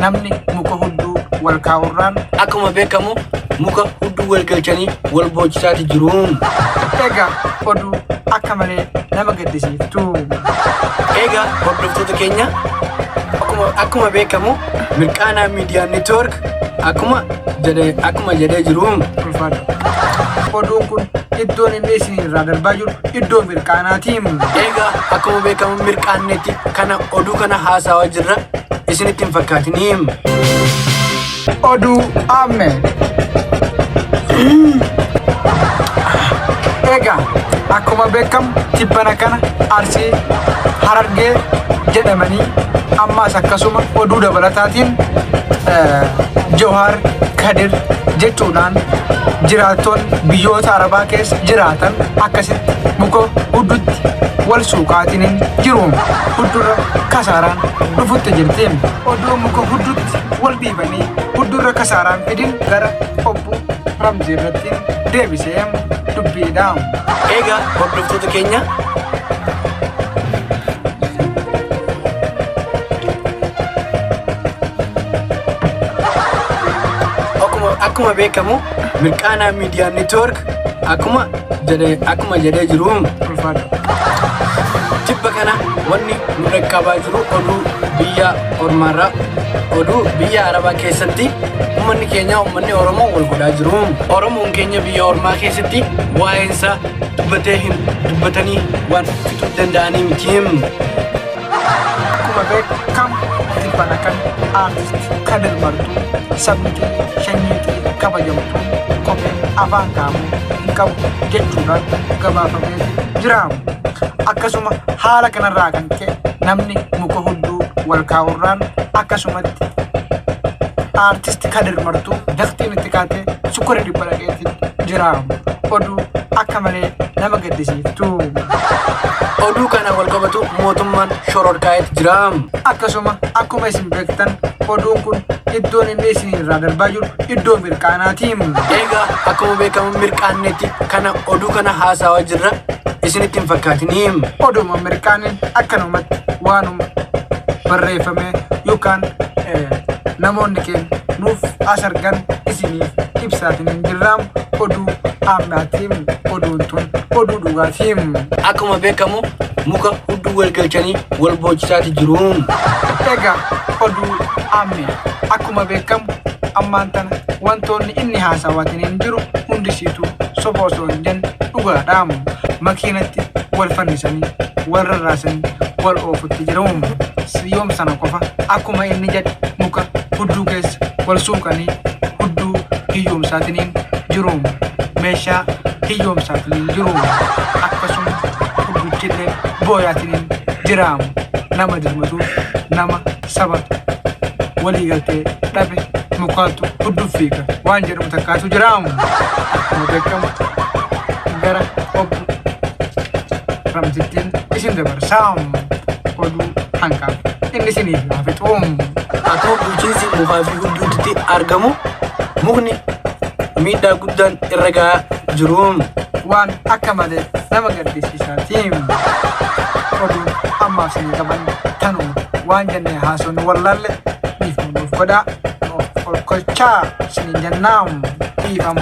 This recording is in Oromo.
namni muka hudduu wal kaa'urraan akkuma beekamu muka hudduu wal galchanii wal boochisaati jiruun. egaa oduu akka malee nama gaddisiiftu. Egaa hordoftoota keenya akkuma beekamu Mirqaanaa Miidiyaa Neetwoork akkuma jedhee jiruun. Oduun kun iddoon inni isin irraa darbaa jiru iddoo Mirqaanaatiin. Egaa akkuma beekamu Mirqaanetti kana oduu kana haasawaa jirra isinitti hin fakkaatiniin. Oduu amme. Egaa akkuma beekamu tibbana kana Arsii Harargee jedhamanii ammaas akkasuma oduu dabalataatiin Jawaar Kadir jechuudhaan jiraattoonni biyyoota Arabaa keessa jiraatan akkasitti muka hudduutti wal suuqaatiin jiruun huddurra kasaaraan dhufutti jirtiin. Oduu muka hudduutti wal dhiibanii huddurra kasaaraan fidin gara obbo Ramzii irratti deebisee dubbiidha. Egaa hordoftoota keenya akkuma beekamu Mirqaanaa Miidiyaa Neetwoork akkuma jedhee jiruun. Tibba kana wanni nu dhaqqabaa jiru oduu biyya ormaarraa oduu biyya Arabaa keessatti uummanni Oromoo wal godhaa jiru. Oromoon keenya biyya ormaa keessatti waa'eensaa dubbatanii waan fixuu danda'anii miti. Akkuma beekamu tibbana kan Aartist Kadir Martuu sabni shanyiitii kabajamtu kophee afaan kaa'amu hin qabu jechuudhaan gabaafamee jira. Akkasuma haala kanarraa kan ka'e namni muka hudduu wal kaa'urraan akkasumatti Aartist Kadir Martuu daftiin itti kaatee sukkurii dhibba dhaqeetiin jira. Oduu akka malee nama gaddisiiftu. Oduu kana wal qabatu mootummaan shororkaa'etti jira. Akkasuma akkuma isin beektan oduun kun iddoon inni isin irraa darbaa jiru iddoo Mirqaanaatiin. Egaa akkuma beekamu Mirqaanetti kana oduu kana haasawaa jirra isinitti hin fakkaatiniin. Oduuma Mirqaaniin akkanumatti waanuma barreeffamee yookaan namoonni keenya nuuf as argan isiniif ibsaatiin hin jirraamu oduu ammaatiin oduun tun oduu dhugaatiin. Akkuma beekamu muka hudduu wal galchanii wal boochisaati jiruun. Egaa oduu amme akkuma beekamu ammaan tana wantoonni inni haasawaatiin hin jiru hundisiituu soba osoo hin jenne dhugaadhaamu. Makiinatti wal fannisanii wal rarraasanii wal oofutti jiruun. Yoom sana qofa akkuma inni jedhe muka hudduu keessa wal suuqanii hudduu hiyyoomsaatiin jiruun meeshaa hiyyoomsaatiin jiruun akkasuma hudduchillee booyaatiin jiraamu nama dirmatuuf nama saba walii galtee dhabe mukaatu hudduuf fiiga waan jedhamu takkaatu jiraamu. Akkuma beekamu gara obbo Ramzittiin isin dabarsaamu oduu hanqaaf inni isiniif laafixuun. Akkuma bulchiinsi mufaa fi hudduutti argamu mukni miidhaa guddaan irra gahaa jiruun. Waan akka malee nama gaddisiisaatiin oduun ammaaf isin qaban tanuma waan jennee haasofnu wallaalle dhiifama nuuf godhaa. Kolchaa isin jennaan dhiifama.